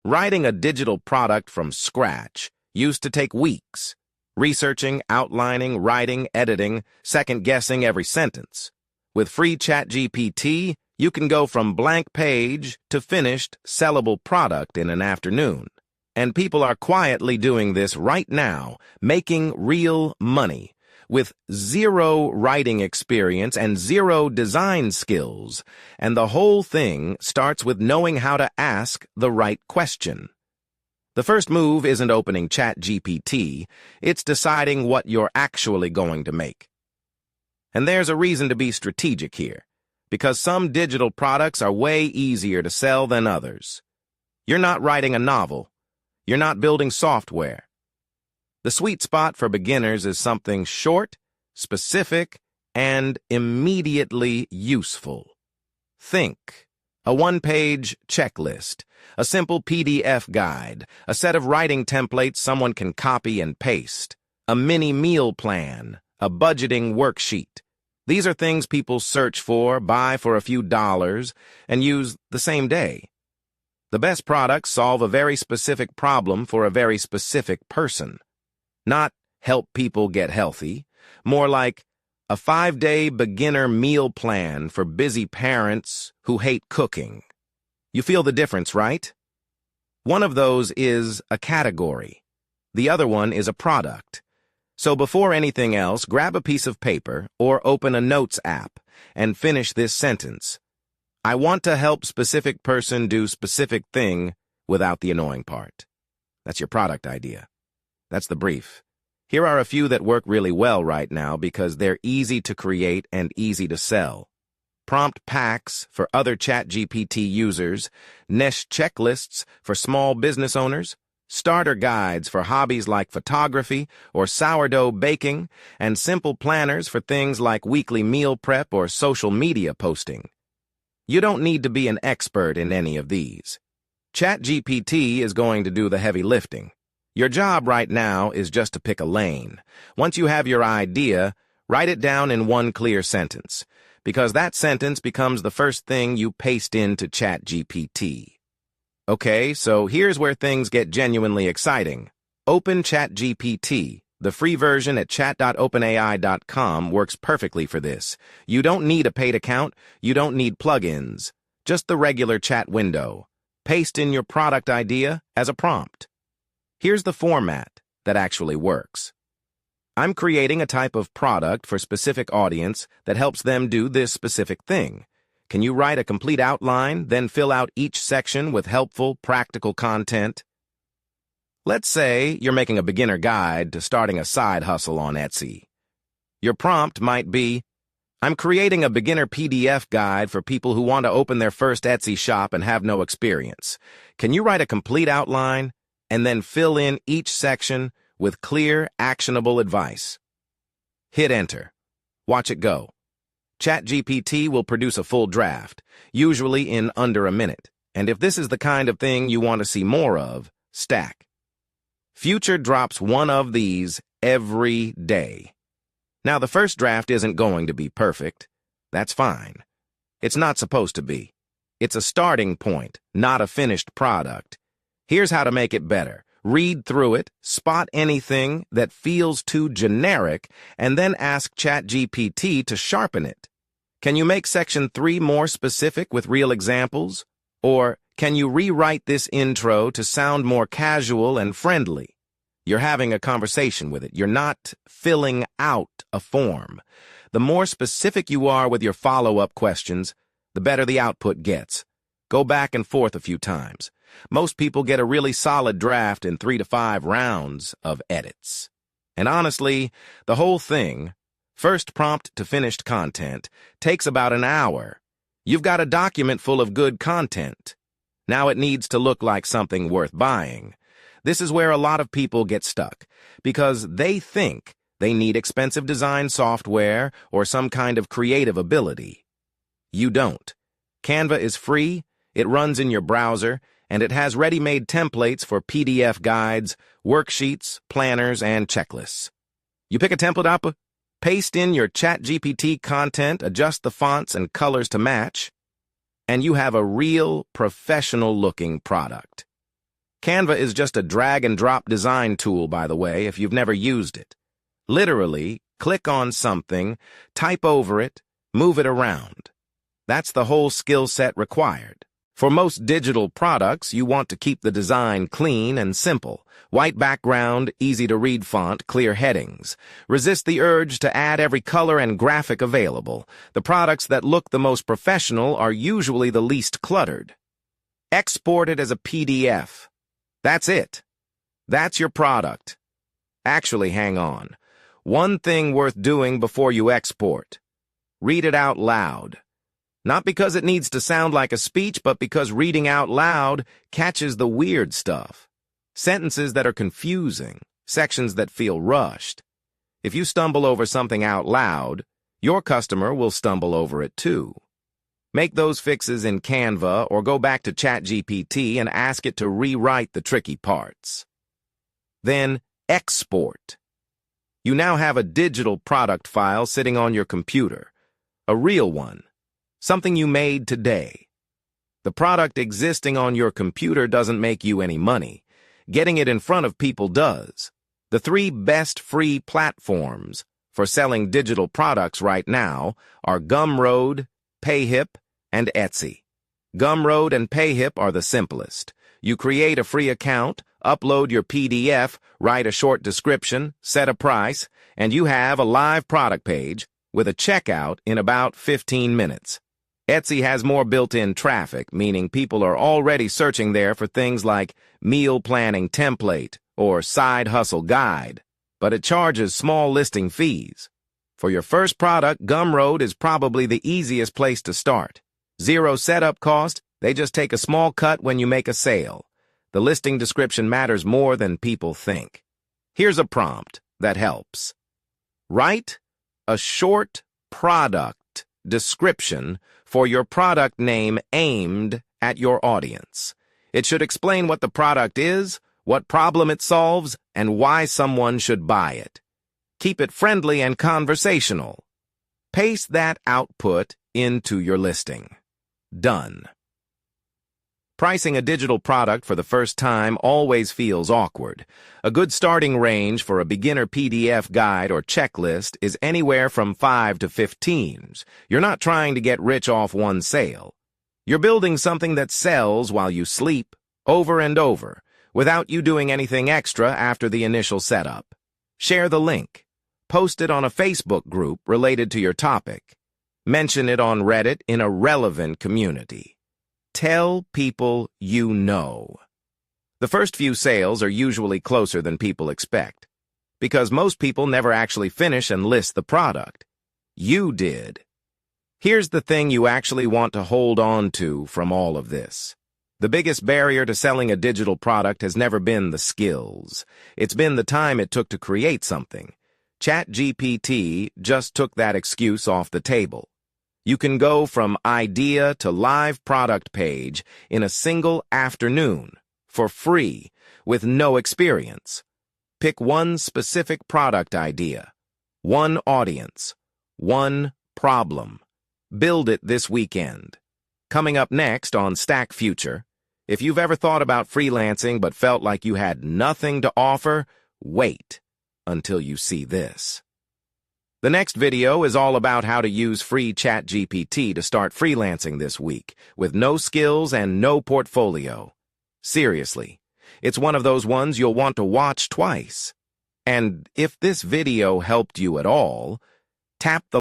Writing a digital product from scratch used to take weeks, researching, outlining, writing, editing, second-guessing every sentence. With free ChatGPT, you can go from blank page to finished, sellable product in an afternoon. And people are quietly doing this right now, making real money, with zero writing experience and zero design skills. And the whole thing starts with knowing how to ask the right question. The first move isn't opening ChatGPT, it's deciding what you're actually going to make. And there's a reason to be strategic here, because some digital products are way easier to sell than others. You're not writing a novel. You're not building software. The sweet spot for beginners is something short, specific, and immediately useful. Think. A one-page checklist, a simple PDF guide, a set of writing templates someone can copy and paste, a mini meal plan, a budgeting worksheet. These are things people search for, buy for a few dollars, and use the same day. The best products solve a very specific problem for a very specific person. Not help people get healthy, more like a 5-day beginner meal plan for busy parents who hate cooking. You feel the difference, right? One of those is a category. The other one is a product. So before anything else, grab a piece of paper or open a notes app and finish this sentence. I want to help specific person do specific thing without the annoying part. That's your product idea. That's the brief. Here are a few that work really well right now because they're easy to create and easy to sell. Prompt packs for other ChatGPT users, niche checklists for small business owners, starter guides for hobbies like photography or sourdough baking, and simple planners for things like weekly meal prep or social media posting. You don't need to be an expert in any of these. ChatGPT is going to do the heavy lifting. Your job right now is just to pick a lane. Once you have your idea, write it down in one clear sentence, because that sentence becomes the first thing you paste into ChatGPT. Okay, so here's where things get genuinely exciting. Open ChatGPT. The free version at chat.openai.com works perfectly for this. You don't need a paid account. You don't need plugins. Just the regular chat window. Paste in your product idea as a prompt. Here's the format that actually works. I'm creating a type of product for specific audience that helps them do this specific thing. Can you write a complete outline, then fill out each section with helpful, practical content? Let's say you're making a beginner guide to starting a side hustle on Etsy. Your prompt might be, I'm creating a beginner PDF guide for people who want to open their first Etsy shop and have no experience. Can you write a complete outline and then fill in each section with clear, actionable advice? Hit enter. Watch it go. ChatGPT will produce a full draft, usually in under a minute. And if this is the kind of thing you want to see more of, stack. Future drops one of these every day. Now, the first draft isn't going to be perfect. That's fine. It's not supposed to be. It's a starting point, not a finished product. Here's how to make it better. Read through it, spot anything that feels too generic, and then ask ChatGPT to sharpen it. Can you make section 3 more specific with real examples? Or can you rewrite this intro to sound more casual and friendly? You're having a conversation with it. You're not filling out a form. The more specific you are with your follow-up questions, the better the output gets. Go back and forth a few times. Most people get a really solid draft in 3 to 5 rounds of edits. And honestly, the whole thing, first prompt to finished content, takes about an hour. You've got a document full of good content. Now it needs to look like something worth buying. This is where a lot of people get stuck, because they think they need expensive design software or some kind of creative ability. You don't. Canva is free, it runs in your browser, and it has ready-made templates for PDF guides, worksheets, planners, and checklists. You pick a template up, paste in your ChatGPT content, adjust the fonts and colors to match, and you have a real professional-looking product. Canva is just a drag-and-drop design tool, by the way, if you've never used it. Literally, click on something, type over it, move it around. That's the whole skill set required. For most digital products, you want to keep the design clean and simple. White background, easy-to-read font, clear headings. Resist the urge to add every color and graphic available. The products that look the most professional are usually the least cluttered. Export it as a PDF. That's it. That's your product. Actually, hang on. One thing worth doing before you export. Read it out loud. Not because it needs to sound like a speech, but because reading out loud catches the weird stuff. Sentences that are confusing, sections that feel rushed. If you stumble over something out loud, your customer will stumble over it too. Make those fixes in Canva or go back to ChatGPT and ask it to rewrite the tricky parts. Then, export. You now have a digital product file sitting on your computer. A real one. Something you made today. The product existing on your computer doesn't make you any money. Getting it in front of people does. The 3 best free platforms for selling digital products right now are Gumroad, Payhip, and Etsy. Gumroad and Payhip are the simplest. You create a free account, upload your PDF, write a short description, set a price, and you have a live product page with a checkout in about 15 minutes. Etsy has more built-in traffic, meaning people are already searching there for things like meal planning template or side hustle guide, but it charges small listing fees. For your first product, Gumroad is probably the easiest place to start. 0 setup cost, they just take a small cut when you make a sale. The listing description matters more than people think. Here's a prompt that helps. Write a short product description for your product name aimed at your audience. It should explain what the product is, what problem it solves, and why someone should buy it. Keep it friendly and conversational. Paste that output into your listing. Done. Pricing a digital product for the first time always feels awkward. A good starting range for a beginner PDF guide or checklist is anywhere from 5 to 15s. You're not trying to get rich off one sale. You're building something that sells while you sleep, over and over, without you doing anything extra after the initial setup. Share the link. Post it on a Facebook group related to your topic. Mention it on Reddit in a relevant community. Tell people you know. The first few sales are usually closer than people expect, because most people never actually finish and list the product. You did. Here's the thing you actually want to hold on to from all of this. The biggest barrier to selling a digital product has never been the skills. It's been the time it took to create something. ChatGPT just took that excuse off the table. You can go from idea to live product page in a single afternoon, for free, with no experience. Pick one specific product idea, one audience, one problem. Build it this weekend. Coming up next on Stack Future, if you've ever thought about freelancing but felt like you had nothing to offer, wait until you see this. The next video is all about how to use free ChatGPT to start freelancing this week, with no skills and no portfolio. Seriously, it's one of those ones you'll want to watch twice. And if this video helped you at all, tap the